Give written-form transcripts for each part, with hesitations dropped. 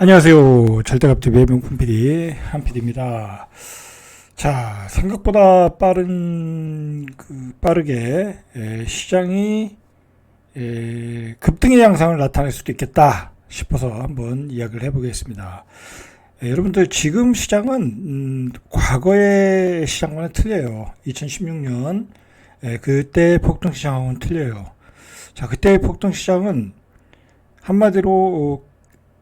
안녕하세요. 절대값TV의 명품 PD 한PD입니다. 자, 생각보다 빠르게 시장이 급등의 양상을 나타낼 수도 있겠다 싶어서 한번 이야기를 해보겠습니다. 여러분들 지금 시장은 과거의 시장과는 틀려요. 2016년 그때 폭등 시장하고는 틀려요. 자, 그때의 폭등 시장은 한마디로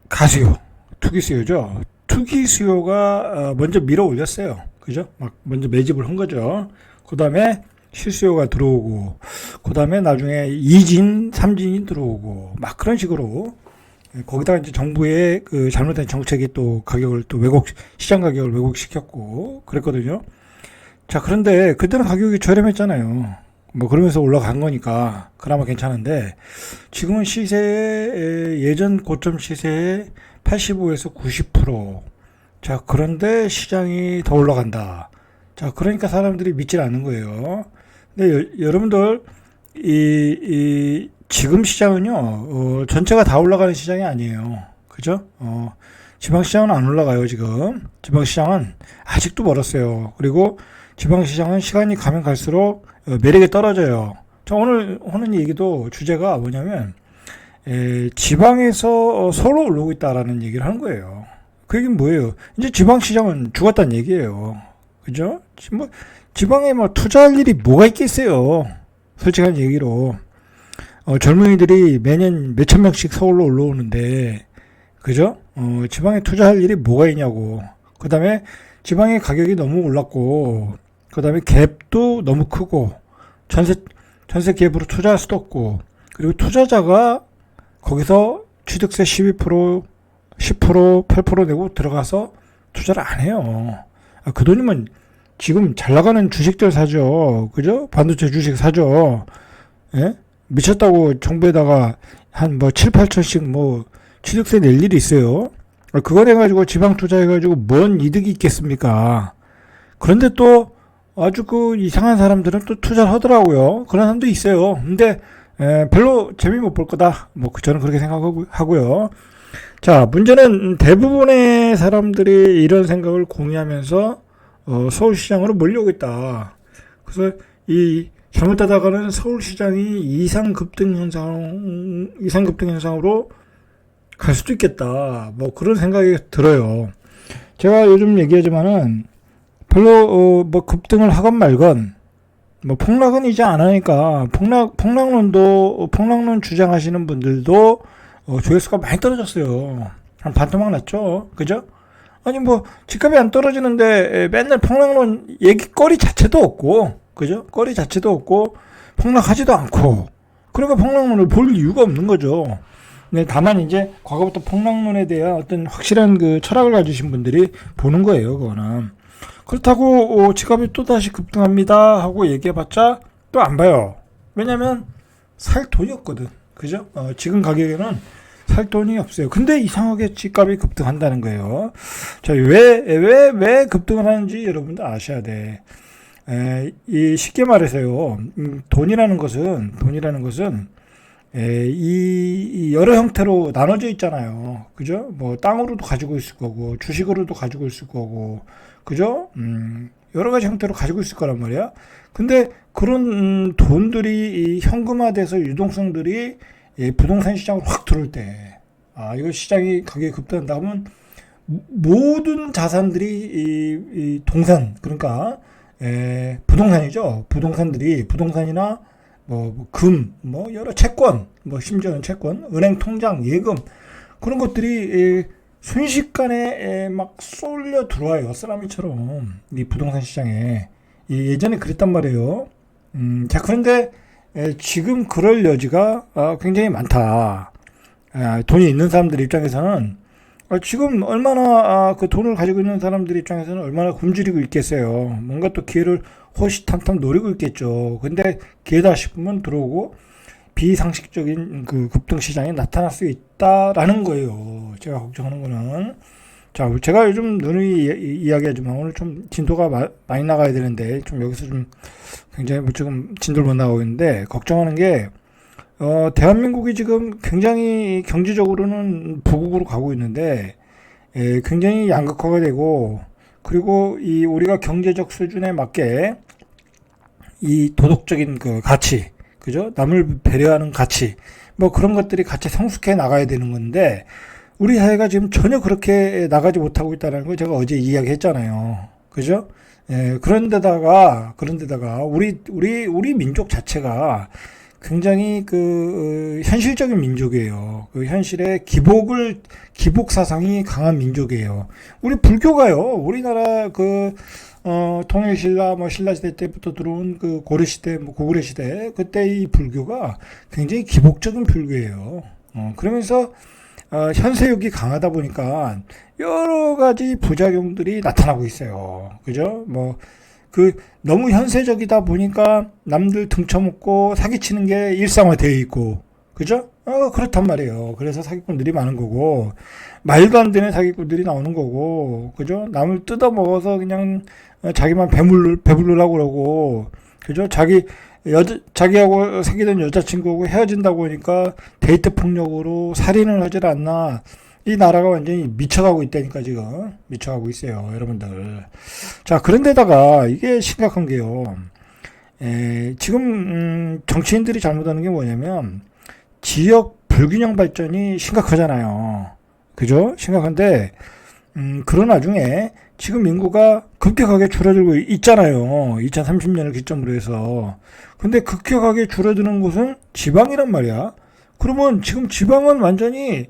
가수요, 투기 수요죠. 투기 수요가 먼저 밀어 올렸어요. 그죠? 막 먼저 매집을 한 거죠. 그 다음에 실수요가 들어오고, 그 다음에 나중에 2진, 3진이 들어오고, 막 그런 식으로, 거기다가 이제 정부의 그 잘못된 정책이 또 가격을 또 시장 가격을 왜곡시켰고, 그랬거든요. 자, 그런데 그때는 가격이 저렴했잖아요. 뭐 그러면서 올라간 거니까 그나마 괜찮은데, 지금은 예전 고점 시세의 85에서 90%. 자, 그런데 시장이 더 올라간다. 자, 그러니까 사람들이 믿질 않는 거예요. 근데 여러분들 지금 시장은요, 전체가 다 올라가는 시장이 아니에요. 그죠? 지방시장은 안 올라가요. 지금 지방시장은 아직도 멀었어요. 그리고 지방시장은 시간이 가면 갈수록 매력이 떨어져요. 자, 오늘 하는 얘기도 주제가 뭐냐면, 지방에서 서로 올라오고 있다라는 얘기를 하는 거예요. 그 얘기는 뭐예요? 이제 지방시장은 죽었다는 얘기예요. 그죠? 지방에 뭐 투자할 일이 뭐가 있겠어요. 솔직한 얘기로. 젊은이들이 매년 몇천 명씩 서울로 올라오는데, 그죠? 지방에 투자할 일이 뭐가 있냐고. 그 다음에 지방의 가격이 너무 올랐고, 그 다음에 갭도 너무 크고, 전세 갭으로 투자할 수도 없고, 그리고 투자자가 거기서 취득세 12%, 10%, 8% 내고 들어가서 투자를 안 해요. 그 돈이면 지금 잘 나가는 주식들 사죠. 그죠? 반도체 주식 사죠. 예? 미쳤다고 정부에다가 한 뭐 7, 8천씩 뭐 취득세 낼 일이 있어요. 그거 내가지고 지방 투자해가지고 뭔 이득이 있겠습니까? 그런데 또 아주 그 이상한 사람들은 또 투자를 하더라고요. 그런 사람도 있어요. 근데 별로 재미 못 볼 거다. 뭐 저는 그렇게 생각하고요. 자, 문제는 대부분의 사람들이 이런 생각을 공유하면서 서울시장으로 몰려오고 있다. 그래서 이 잘못하다가는 서울시장이 이상급등 현상으로 갈 수도 있겠다. 뭐 그런 생각이 들어요. 제가 요즘 얘기하지만은 별로 뭐 급등을 하건 말건 뭐 폭락은 이제 안 하니까 폭락론 주장하시는 분들도 조회수가 많이 떨어졌어요. 한 반토막 났죠. 그죠? 아니 뭐 집값이 안 떨어지는데 맨날 폭락론 얘기거리 자체도 없고, 그죠? 거리 자체도 없고 폭락하지도 않고, 그러니까 폭락론을 볼 이유가 없는 거죠. 네, 다만 이제 과거부터 폭락론에 대한 어떤 확실한 그 철학을 가지신 분들이 보는 거예요. 그거는. 그렇다고 지갑이 또다시 급등합니다 하고 얘기해봤자 또 안 봐요. 왜냐면 살 돈이 없거든. 그죠? 지금 가격에는 살 돈이 없어요. 근데 이상하게 집값이 급등한다는 거예요. 자, 왜 급등을 하는지 여러분들 아셔야 돼. 쉽게 말해서요, 돈이라는 것은 이 여러 형태로 나눠져 있잖아요. 그죠? 뭐 땅으로도 가지고 있을 거고, 주식으로도 가지고 있을 거고, 그죠? 여러 가지 형태로 가지고 있을 거란 말이야. 근데 그런 돈들이 현금화돼서 유동성들이 부동산 시장으로 확 들어올 때, 이거 시장이 가격이 급등한다 하면 모든 자산들이 이 동산, 그러니까 부동산이죠. 부동산이나 뭐 금, 뭐 여러 채권, 뭐 심지어는 채권, 은행 통장, 예금, 그런 것들이 순식간에 막 쏠려 들어와요. 쓰나미처럼 이 부동산 시장에. 예전에 그랬단 말이에요. 자, 그런데 지금 그럴 여지가 굉장히 많다. 돈이 있는 사람들 입장에서는 지금 얼마나 그 돈을 가지고 있는 사람들 입장에서는 얼마나 굶주리고 있겠어요. 뭔가 또 기회를 호시탐탐 노리고 있겠죠. 근데 기회다 싶으면 들어오고 비상식적인 그 급등 시장이 나타날 수 있다라는 거예요. 제가 걱정하는 거는. 자, 제가 요즘 누누이 이야기하지만 오늘 좀 진도가 많이 나가야 되는데 좀 여기서 좀 굉장히 지금 진도를 못 나가고 있는데, 걱정하는 게 대한민국이 지금 굉장히 경제적으로는 부국으로 가고 있는데 굉장히 양극화가 되고, 그리고 이 우리가 경제적 수준에 맞게 이 도덕적인 그 가치, 그죠? 남을 배려하는 가치, 뭐 그런 것들이 같이 성숙해 나가야 되는 건데, 우리 사회가 지금 전혀 그렇게 나가지 못하고 있다는 거 제가 어제 이야기했잖아요. 그죠? 그런데다가 우리 민족 자체가 굉장히 현실적인 민족이에요. 그 현실에 기복 사상이 강한 민족이에요. 우리 불교가요. 우리나라 통일신라, 신라시대 때부터 들어온 그 고려시대, 고구려시대, 그때 이 불교가 굉장히 기복적인 불교예요. 그러면서, 현세욕이 강하다 보니까 여러 가지 부작용들이 나타나고 있어요. 그죠? 너무 현세적이다 보니까 남들 등쳐먹고 사기치는 게 일상화되어 있고, 그죠? 그렇단 말이에요. 그래서 사기꾼들이 많은 거고, 말도 안 되는 사기꾼들이 나오는 거고, 그죠? 남을 뜯어먹어서 그냥 자기만 배부르려고 그러고, 그죠? 자기하고 사귀던 여자친구하고 헤어진다고 하니까 데이트 폭력으로 살인을 하질 않나. 이 나라가 완전히 미쳐가고 있다니까, 지금. 미쳐가고 있어요, 여러분들. 자, 그런데다가 이게 심각한 게요. 지금, 정치인들이 잘못하는 게 뭐냐면, 지역 불균형 발전이 심각하잖아요. 그죠? 심각한데, 그런 와중에 지금 인구가 급격하게 줄어들고 있잖아요. 2030년을 기점으로 해서. 근데 급격하게 줄어드는 곳은 지방이란 말이야. 그러면 지금 지방은 완전히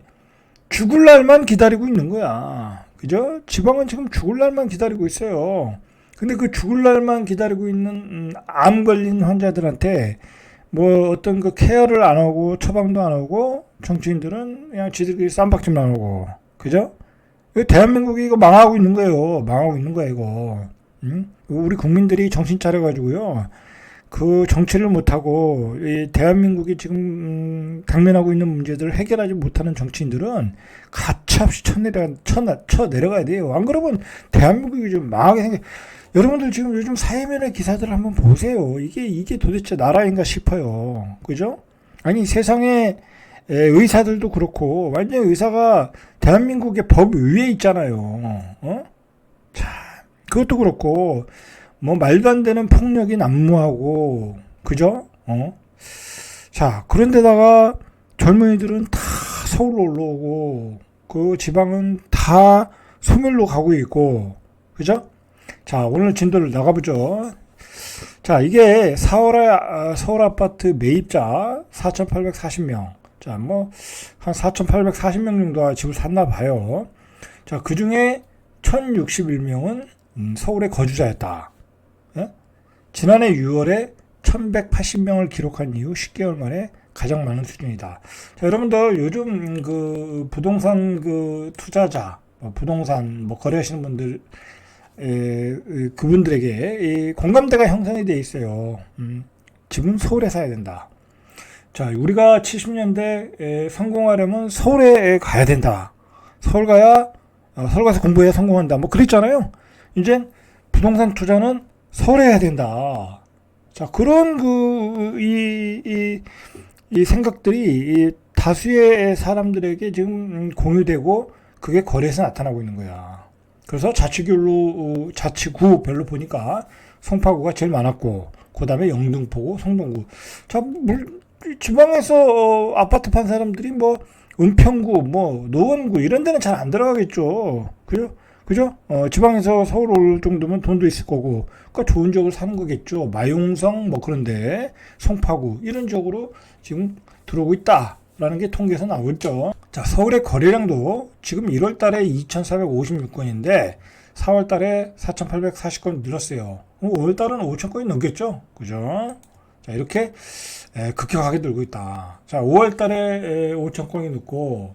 죽을 날만 기다리고 있는 거야. 그죠? 지방은 지금 죽을 날만 기다리고 있어요. 근데 그 죽을 날만 기다리고 있는 암 걸린 환자들한테 어떤 그 케어를 안 하고 처방도 안 하고 정치인들은 그냥 지들끼리 쌈박질만 하고. 그죠? 대한민국이 이거 망하고 있는 거예요. 망하고 있는 거야, 이거. 응? 우리 국민들이 정신 차려가지고요. 그 정치를 못하고, 이 대한민국이 지금 당면하고 있는 문제들을 해결하지 못하는 정치인들은 가차없이 쳐내려가야 돼요. 안 그러면 대한민국이 좀 망하게 생겨. 여러분들 지금 요즘 사회면의 기사들을 한번 보세요. 이게 도대체 나라인가 싶어요. 그죠? 아니, 세상에 의사들도 그렇고 완전 의사가 대한민국의 법 위에 있잖아요. 자, 그것도 그렇고 말도 안 되는 폭력이 난무하고 그죠? 자, 그런데다가 젊은이들은 다 서울로 올라오고 그 지방은 다 소멸로 가고 있고 그죠? 자, 오늘 진도를 나가보죠. 자, 이게 서울 아파트 매입자 4,840명. 자, 한 4,840명 정도가 집을 샀나 봐요. 자, 그 중에 1,061명은 서울의 거주자였다. 예? 지난해 6월에 1,180명을 기록한 이후 10개월 만에 가장 많은 수준이다. 자, 여러분들 요즘 부동산 투자자, 부동산 거래하시는 분들, 그분들에게 공감대가 형성이 돼 있어요. 집은 서울에 사야 된다. 자, 우리가 70년대 성공하려면 서울에 가야 된다. 서울 가서 공부해야 성공한다. 그랬잖아요. 이제 부동산 투자는 서울에 해야 된다. 자, 그런 이 생각들이 이 다수의 사람들에게 지금 공유되고 그게 거래에서 나타나고 있는 거야. 그래서 자치구별로 보니까 송파구가 제일 많았고, 그 다음에 영등포구, 성동구. 자, 지방에서 아파트 판 사람들이 은평구, 노원구 이런 데는 잘 안 들어가겠죠. 그죠? 지방에서 서울 올 정도면 돈도 있을 거고, 그러니까 좋은 지역을 사는 거겠죠. 마용성 그런데 송파구 이런 지역으로 지금 들어오고 있다라는 게 통계에서 나오죠. 자, 서울의 거래량도 지금 1월 달에 2,456건인데 4월 달에 4,840건 늘었어요. 5월 달은 5,000건이 넘겠죠. 그죠? 자, 이렇게 급격하게 늘고 있다. 자, 5월 달에 5,000건이 넘고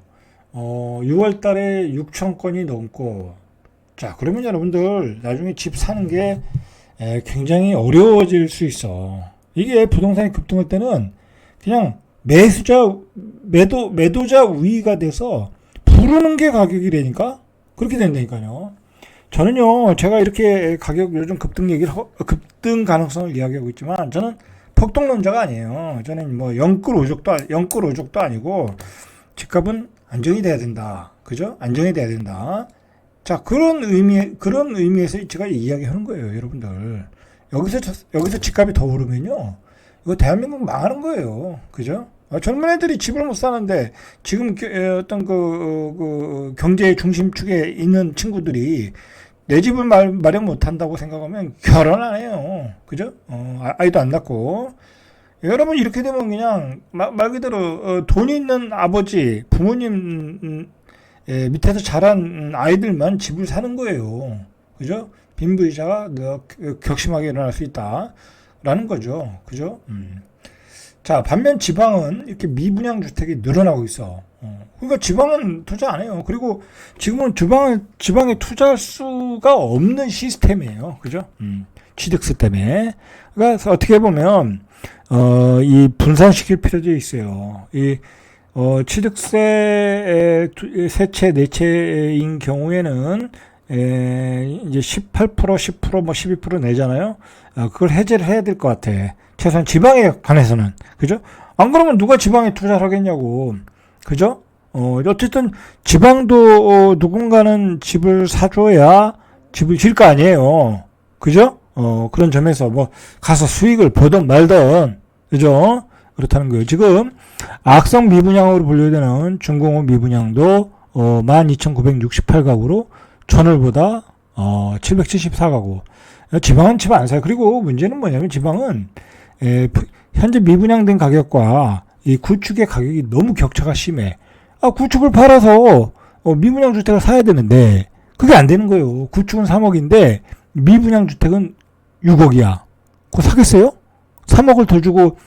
6월 달에 6,000건이 넘고, 자, 그러면 여러분들 나중에 집 사는 게 굉장히 어려워질 수 있어. 이게 부동산이 급등할 때는 그냥 매도자 우위가 돼서 부르는 게 가격이라니까? 그렇게 된다니까요. 저는요, 제가 이렇게 가격 요즘 급등 가능성을 이야기하고 있지만, 저는 폭등론자가 아니에요. 저는 영끌 오족도 아니고, 집값은 안정이 돼야 된다. 그죠? 안정이 돼야 된다. 자, 그런 의미에서 제가 이야기하는 거예요, 여러분들. 여기서 집값이 더 오르면요, 이거 대한민국 망하는 거예요, 그죠? 젊은 애들이 집을 못 사는데 지금 어떤 그 경제의 중심축에 있는 친구들이 내 집을 마련 못 한다고 생각하면 결혼 안 해요, 그죠? 아이도 안 낳고. 여러분, 이렇게 되면 그냥 말 그대로 돈 있는 아버지 부모님 밑에서 자란 아이들만 집을 사는 거예요, 그죠? 빈부의자가 격심하게 일어날 수 있다라는 거죠, 그죠? 자, 반면 지방은 이렇게 미분양 주택이 늘어나고 있어. 그러니까 지방은 투자 안 해요. 그리고 지금은 지방에 투자할 수가 없는 시스템이에요, 그죠? 취득세 때문에. 그러니까 어떻게 보면 이 분산시킬 필요도 있어요. 이 취득세 세채 네채인 경우에는 이제 18% 10% 뭐 12% 내잖아요. 그걸 해제를 해야 될 것 같아. 최소한 지방에 관해서는, 그죠? 안 그러면 누가 지방에 투자를 하겠냐고, 그죠? 어쨌든 지방도 누군가는 집을 사줘야 집을 질 거 아니에요, 그죠? 그런 점에서 뭐 가서 수익을 보든 말든, 그죠? 그렇다는 거예요. 지금 악성 미분양으로 분류되는 준공업 미분양도 12,968가구로 전월보다 774가구. 지방은 집 안 사요. 그리고 문제는 뭐냐면 지방은 현재 미분양된 가격과 이 구축의 가격이 너무 격차가 심해. 구축을 팔아서 미분양 주택을 사야 되는데 그게 안 되는 거예요. 구축은 3억인데 미분양 주택은 6억이야. 그거 사겠어요? 3억을 더 주고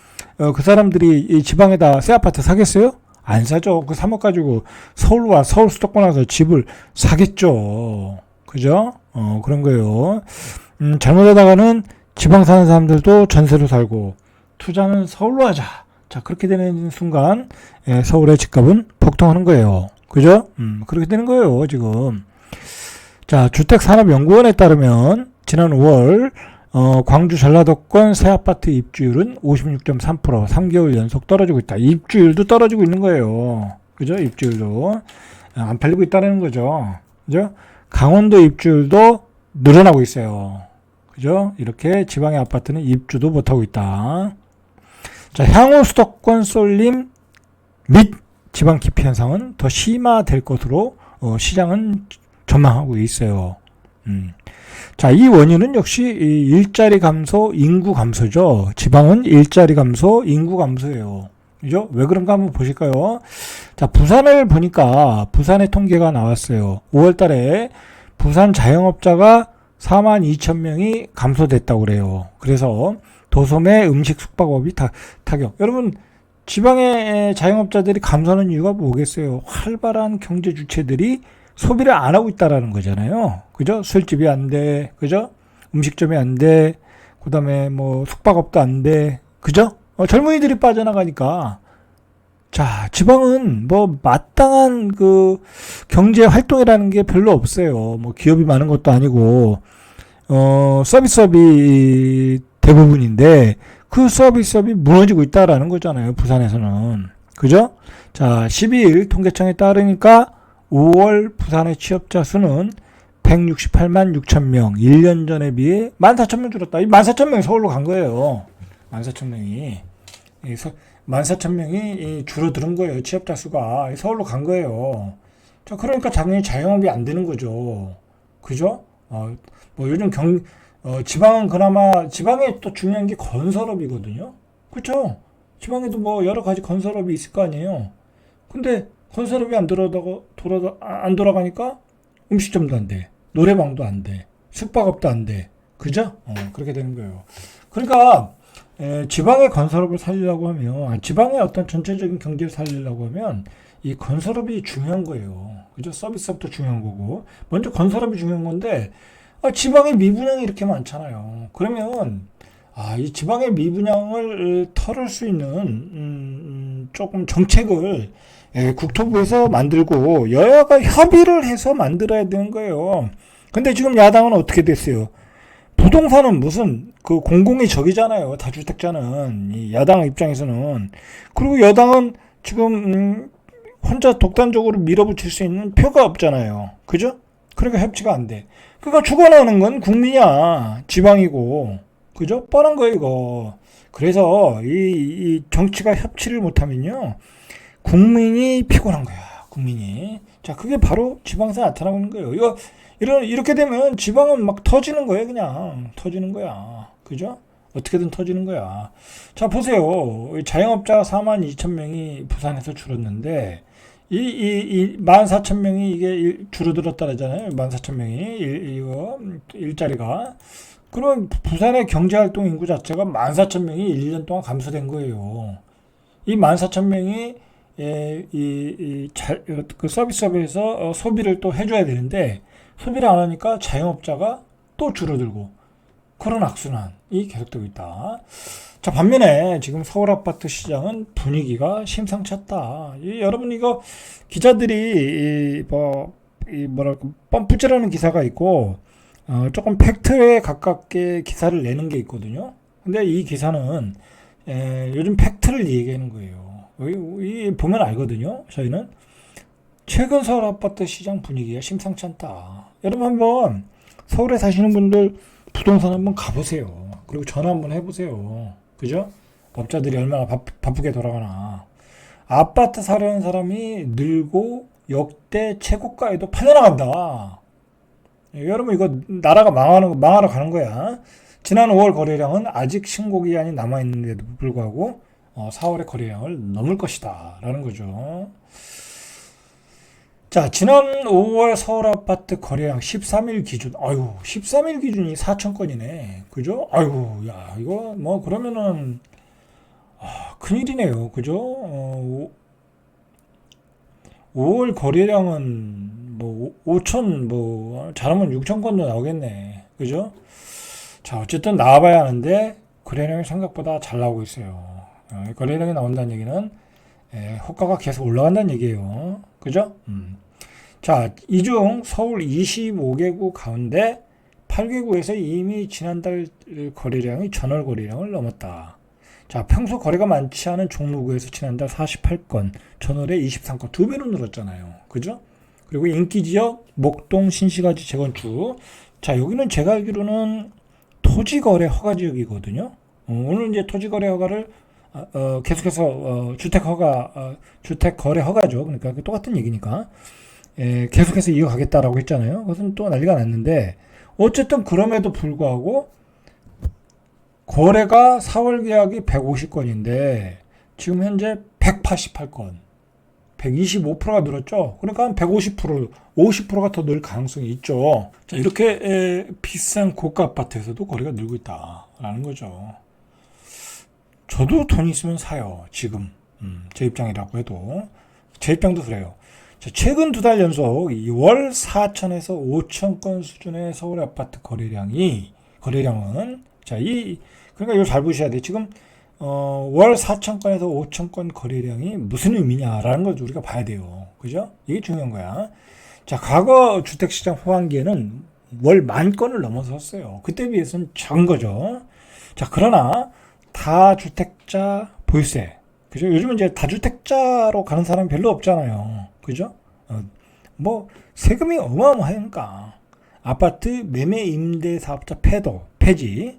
그 사람들이 이 지방에다 새 아파트 사겠어요? 안 사죠. 그 3억 가지고 서울 수도권 와서 집을 사겠죠. 그죠? 그런 거예요. 잘못하다가는 지방 사는 사람들도 전세로 살고 투자는 서울로 하자. 자, 그렇게 되는 순간 서울의 집값은 폭등하는 거예요. 그죠? 그렇게 되는 거예요, 지금. 자, 주택산업연구원에 따르면 지난 5월 광주 전라도권 새 아파트 입주율은 56.3%, 3개월 연속 떨어지고 있다. 입주율도 떨어지고 있는 거예요. 그죠? 입주율도 안 팔리고 있다는 거죠. 그죠? 강원도 입주율도 늘어나고 있어요. 그죠? 이렇게 지방의 아파트는 입주도 못하고 있다. 자, 향후 수도권 쏠림 및 지방 기피 현상은 더 심화될 것으로 시장은 전망하고 있어요. 자, 이 원인은 역시 일자리 감소, 인구 감소죠. 지방은 일자리 감소, 인구 감소예요. 그죠? 왜 그런가 한번 보실까요? 자, 부산을 보니까 부산의 통계가 나왔어요. 5월 달에 부산 자영업자가 42,000명이 감소됐다고 그래요. 그래서 도소매 음식 숙박업이 타격. 여러분, 지방의 자영업자들이 감소하는 이유가 뭐겠어요? 활발한 경제 주체들이 소비를 안 하고 있다라는 거잖아요. 그죠? 술집이 안 돼. 그죠? 음식점이 안 돼. 그 다음에 뭐 숙박업도 안 돼. 그죠? 젊은이들이 빠져나가니까. 자, 지방은 뭐 마땅한 그 경제 활동이라는 게 별로 없어요. 뭐 기업이 많은 것도 아니고, 서비스업이 대부분인데, 그 서비스업이 무너지고 있다라는 거잖아요. 부산에서는. 그죠? 자, 12일 통계청에 따르니까 5월 부산의 취업자 수는 168만 6천 명, 1년 전에 비해 14,000명 줄었다. 이 14,000명이 서울로 간 거예요. 14,000명이. 14,000명이 줄어드는 거예요. 취업자 수가. 서울로 간 거예요. 자, 그러니까 당연히 자영업이 안 되는 거죠. 그죠? 뭐 요즘 지방은 그나마, 지방에 또 중요한 게 건설업이거든요. 그렇죠? 지방에도 뭐 여러 가지 건설업이 있을 거 아니에요. 근데 건설업이 안 돌아가니까 음식점도 안 돼. 노래방도 안 돼. 숙박업도 안 돼. 그죠? 그렇게 되는 거예요. 그러니까 지방의 건설업을 살리려고 하면, 지방의 어떤 전체적인 경제를 살리려고 하면 이 건설업이 중요한 거예요. 그죠? 서비스업도 중요한 거고. 먼저 건설업이 중요한 건데, 지방에 미분양이 이렇게 많잖아요. 그러면 이 지방의 미분양을 털을 수 있는 조금 정책을 국토부에서 만들고 여야가 협의를 해서 만들어야 되는 거예요. 근데 지금 야당은 어떻게 됐어요? 부동산은 무슨 그 공공의 적이잖아요. 다주택자는 이 야당 입장에서는. 그리고 여당은 지금 혼자 독단적으로 밀어붙일 수 있는 표가 없잖아요. 그죠? 그러니까 협치가 안 돼. 그러니까 죽어나는 건 국민이야. 지방이고. 그죠? 뻔한 거예요, 이거. 그래서 이 정치가 협치를 못하면요. 국민이 피곤한 거야. 국민이. 자, 그게 바로 지방에서 나타나고 있는 거예요. 이렇게 되면 지방은 막 터지는 거예요, 그냥. 터지는 거야. 그죠? 어떻게든 터지는 거야. 자, 보세요. 자영업자 42,000명이 부산에서 줄었는데, 이 14,000명이 이게 줄어들었다잖아요. 14,000명이 이거 일자리가. 그럼 부산의 경제활동 인구 자체가 14,000명이 1년 동안 감소된 거예요. 이 14,000명이 그 서비스업에서 소비를 또 해줘야 되는데 소비를 안 하니까 자영업자가 또 줄어들고 그런 악순환이 계속되고 있다. 자, 반면에 지금 서울 아파트 시장은 분위기가 심상치 않다. 여러분 이거 기자들이 뭐랄까 펌프질하는 기사가 있고 조금 팩트에 가깝게 기사를 내는 게 있거든요. 근데 이 기사는 요즘 팩트를 얘기하는 거예요. 보면 알거든요. 저희는 최근 서울 아파트 시장 분위기가 심상치 않다. 여러분 한번 서울에 사시는 분들 부동산 한번 가보세요. 그리고 전화 한번 해보세요. 그죠? 업자들이 얼마나 바쁘게 돌아가나. 아파트 사려는 사람이 늘고 역대 최고가에도 팔려나간다. 여러분 이거 나라가 망하러 가는 거야. 지난 5월 거래량은 아직 신고 기한이 남아있는데도 불구하고 4월의 거래량을 넘을 것이다 라는 거죠. 자, 지난 5월 서울 아파트 거래량 13일 기준, 13일 기준이 4,000건이네. 그죠? 야, 이거 뭐 그러면은 큰일이네요. 그죠? 5월 거래량은 뭐 5천 잘하면 6,000건도 나오겠네. 그죠? 자, 어쨌든 나와봐야 하는데 거래량이 생각보다 잘 나오고 있어요. 거래량이 나온다는 얘기는 호가가 계속 올라간다는 얘기예요. 그죠? 자, 이 중 서울 25개구 가운데 8개구에서 이미 지난달 거래량이 전월 거래량을 넘었다. 자, 평소 거래가 많지 않은 종로구에서 지난달 48건, 전월에 23건, 2배로 늘었잖아요. 그죠? 그리고 인기지역 목동 신시가지 재건축. 자, 여기는 제가 알기로는 토지거래 허가 지역이거든요. 오늘 이제 토지거래 허가를 계속해서 주택거래 허가죠. 그러니까 똑같은 얘기니까 계속해서 이어가겠다라고 했잖아요. 그것은 또 난리가 났는데 어쨌든 그럼에도 불구하고 거래가 4월 계약이 150건인데 지금 현재 188건, 125%가 늘었죠. 그러니까 한 150%, 50%가 더 늘 가능성이 있죠. 자, 이렇게 비싼 고가 아파트에서도 거래가 늘고 있다라는 거죠. 저도 돈 있으면 사요. 지금 제 입장이라고 해도 제 입장도 그래요. 자, 최근 2달 연속 월 4천에서 5천 건 수준의 서울 아파트 거래량은 자, 그러니까 이걸 잘 보셔야 돼. 지금 월 4천 건에서 5천 건 거래량이 무슨 의미냐라는 걸 우리가 봐야 돼요. 그죠? 이게 중요한 거야. 자, 과거 주택시장 호황기에는 월 10,000건을 넘어섰어요. 그때 비해서는 적은 거죠. 자, 그러나 다주택자 보유세. 그죠? 요즘은 이제 다주택자로 가는 사람이 별로 없잖아요. 그죠? 뭐, 세금이 어마어마하니까. 아파트 매매 임대 사업자 폐지.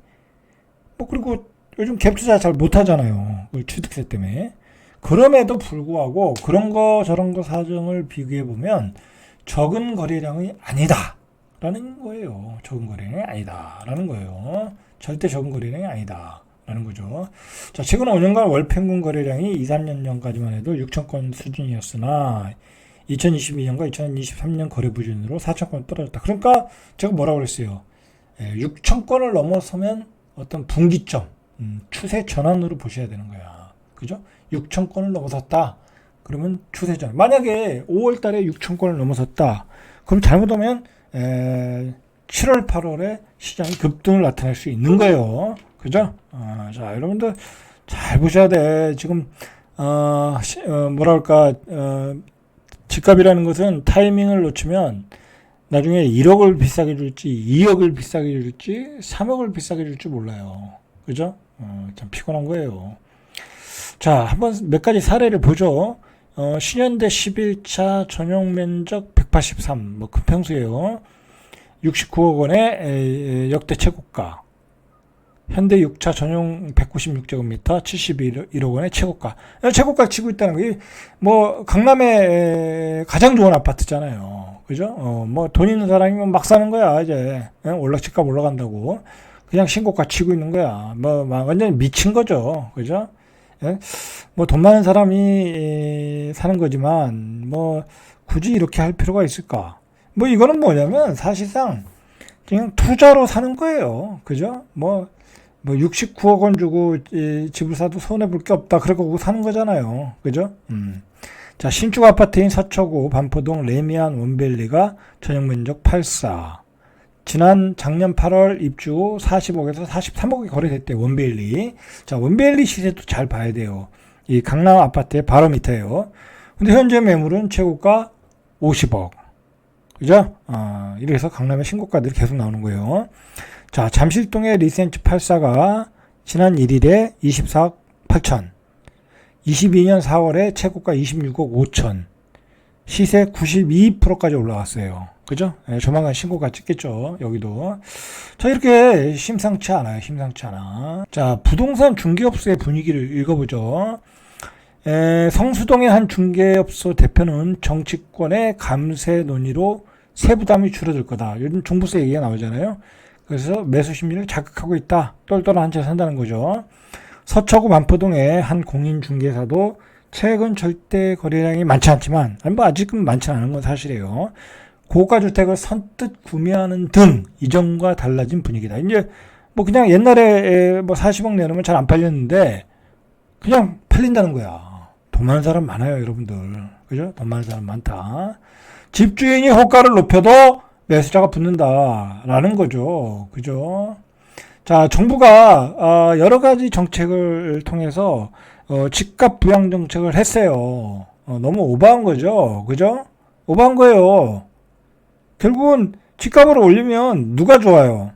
뭐, 그리고 요즘 갭 투자 잘 못하잖아요. 취득세 때문에. 그럼에도 불구하고 그런 거 저런 거 사정을 비교해보면 적은 거래량이 아니다. 라는 거예요. 적은 거래량이 아니다. 라는 거예요. 절대 적은 거래량이 아니다. 라는 거죠. 자, 최근 5년간 월 평균 거래량이 2, 3년 전까지만 해도 6,000건 수준이었으나 2022년과 2023년 거래 부진으로 4,000건 떨어졌다. 그러니까 제가 뭐라고 그랬어요. 6,000건을 넘어서면 어떤 분기점, 추세 전환으로 보셔야 되는 거야. 그죠? 6,000건을 넘어섰다. 그러면 추세 전환. 만약에 5월 달에 6,000건을 넘어섰다. 그럼 잘못하면 7월, 8월에 시장이 급등을 나타낼 수 있는 거예요. 그죠? 자, 여러분들 잘 보셔야 돼. 지금 집값이라는 것은 타이밍을 놓치면 나중에 1억을 비싸게 줄지 2억을 비싸게 줄지 3억을 비싸게 줄지 몰라요. 그죠? 참 피곤한 거예요. 자, 한번 몇 가지 사례를 보죠. 신현대 11차 전용 면적 183, 뭐 큰 평수예요. 69억 원의 역대 최고가. 현대 6차 전용 196제곱미터 71억 원의 최고가. 최고가를 치고 있다는 게, 뭐, 강남의 가장 좋은 아파트잖아요. 그죠? 뭐, 돈 있는 사람이면 막 사는 거야, 이제. 집값 올라간다고. 그냥 신고가 치고 있는 거야. 뭐, 완전히 미친 거죠. 그죠? 예? 뭐, 돈 많은 사람이 사는 거지만, 뭐, 굳이 이렇게 할 필요가 있을까? 뭐, 이거는 뭐냐면, 사실상, 그냥 투자로 사는 거예요. 그죠? 뭐 69억 원 주고 집을 사도 손해볼 게 없다. 그러고 사는 거잖아요. 그죠? 자, 신축 아파트인 서초구 반포동 레미안 원벨리가 전용 면적 84. 작년 8월 입주 후 40억에서 43억이 거래됐대요. 원벨리. 자, 원벨리 시세도 잘 봐야 돼요. 이 강남 아파트의 바로 밑에요. 근데 현재 매물은 최고가 50억. 그죠? 이래서 강남의 신고가들이 계속 나오는 거예요. 자, 잠실동의 리센츠 84가 지난 1일에 24억 8천, 22년 4월에 최고가 26억 5천, 시세 92%까지 올라왔어요. 그죠? 네, 조만간 신고가 찍겠죠. 여기도. 자, 이렇게 심상치 않아요. 심상치 않아. 자, 부동산 중개업소의 분위기를 읽어보죠. 성수동의 한 중개업소 대표는 정치권의 감세 논의로 세부담이 줄어들 거다. 요즘 종부세 얘기가 나오잖아요. 그래서 매수 심리를 자극하고 있다. 똘똘한 한 채 산다는 거죠. 서초구 반포동의 한 공인중개사도 최근 절대 거래량이 많지 않지만, 뭐 아직은 많지 않은 건 사실이에요. 고가주택을 선뜻 구매하는 등 이전과 달라진 분위기다. 이제 뭐 그냥 옛날에 뭐 40억 내놓으면 잘 안 팔렸는데 그냥 팔린다는 거야. 돈 많은 사람 많아요, 여러분들. 그죠? 돈 많은 사람 많다. 집주인이 호가를 높여도 매수자가 붙는다라는 거죠. 그죠? 자, 정부가 여러 가지 정책을 통해서 집값 부양 정책을 했어요. 너무 오버한 거죠. 그죠? 오버한 거예요. 결국은 집값을 올리면 누가 좋아요?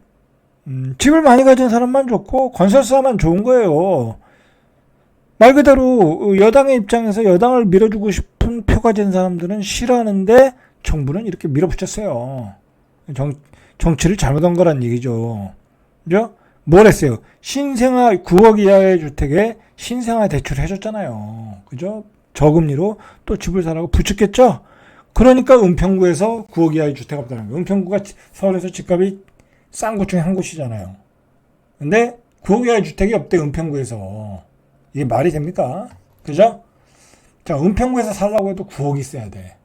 집을 많이 가진 사람만 좋고 건설사만 좋은 거예요. 말 그대로 여당의 입장에서 여당을 밀어주고 싶은 표가 된 사람들은 싫어하는데 정부는 이렇게 밀어붙였어요. 정치를 잘못한 거란 얘기죠. 그죠? 뭘 했어요? 신생아 9억 이하의 주택에 신생아 대출을 해줬잖아요. 그죠? 저금리로 또 집을 사라고 부추겼죠? 그러니까 은평구에서 9억 이하의 주택 없다는 거예요. 은평구가 서울에서 집값이 싼 곳 중에 한 곳이잖아요. 근데 9억 이하의 주택이 없대, 은평구에서. 이게 말이 됩니까? 그죠? 자, 은평구에서 살라고 해도 9억이 있어야 돼.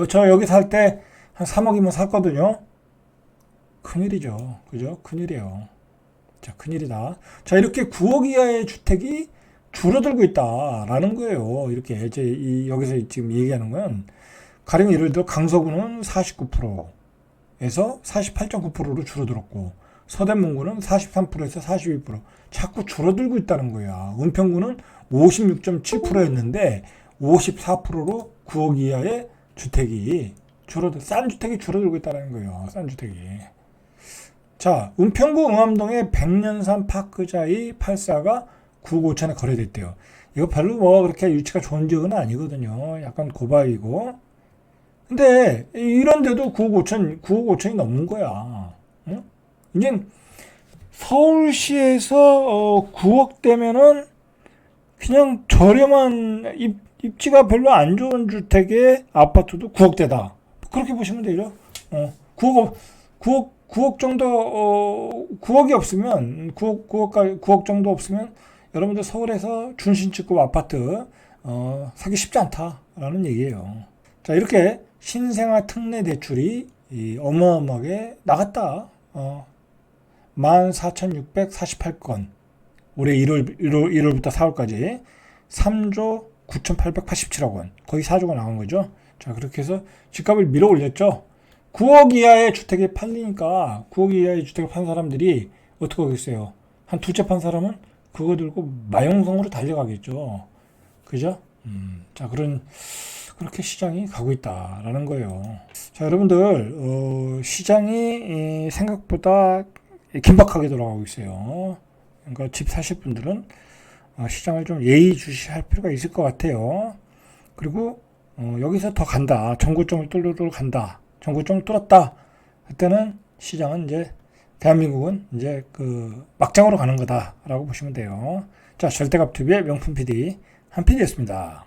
저 여기 살 때 한 3억이면 샀거든요. 큰일이죠. 그죠? 큰일이에요. 자, 큰일이다. 자, 이렇게 9억 이하의 주택이 줄어들고 있다라는 거예요. 이렇게 여기서 지금 얘기하는 건 가령 예를 들어 강서구는 49%에서 48.9%로 줄어들었고 서대문구는 43%에서 42% 자꾸 줄어들고 있다는 거야. 은평구는 56.7%였는데 54%로 9억 이하의 주택이 싼 주택이 줄어들고 있다는 거예요. 싼 주택이. 자, 은평구 응암동의 백년산 파크자이 84가 9억 5천에 거래됐대요. 이거 별로 뭐 그렇게 유치가 좋은 지역은 아니거든요. 약간 고바이고. 근데 이런데도 9억 5천이 넘는 거야. 응? 이제 서울시에서 9억 대면은 그냥 저렴한 입지가 별로 안 좋은 주택의 아파트도 9억 대다. 그렇게 보시면 되죠. 9억 정도, 9억이 없으면, 9억 정도 없으면, 여러분들 서울에서 준신축급 아파트, 사기 쉽지 않다라는 얘기예요. 자, 이렇게 신생아 특례 대출이 어마어마하게 나갔다. 14,648건. 올해 1월부터 4월까지 3조 9,887억 원. 거의 4조가 나온 거죠. 자, 그렇게 해서 집값을 밀어 올렸죠. 9억 이하의 주택이 팔리니까 9억 이하의 주택을 판 사람들이 어떻게 하겠어요? 한 두 채 판 사람은 그거 들고 마용성으로 달려가겠죠. 그죠? 자, 그렇게 시장이 가고 있다라는 거예요. 자, 여러분들, 시장이 생각보다 긴박하게 돌아가고 있어요. 그러니까 집 사실 분들은 시장을 좀 예의주시할 필요가 있을 것 같아요. 그리고 여기서 더 간다. 전고점을 뚫으러 간다. 전고점을 뚫었다. 그때는 시장은 이제 대한민국은 이제 그 막장으로 가는 거다라고 보시면 돼요. 자, 절대값 TV의 명품 PD 한 PD였습니다.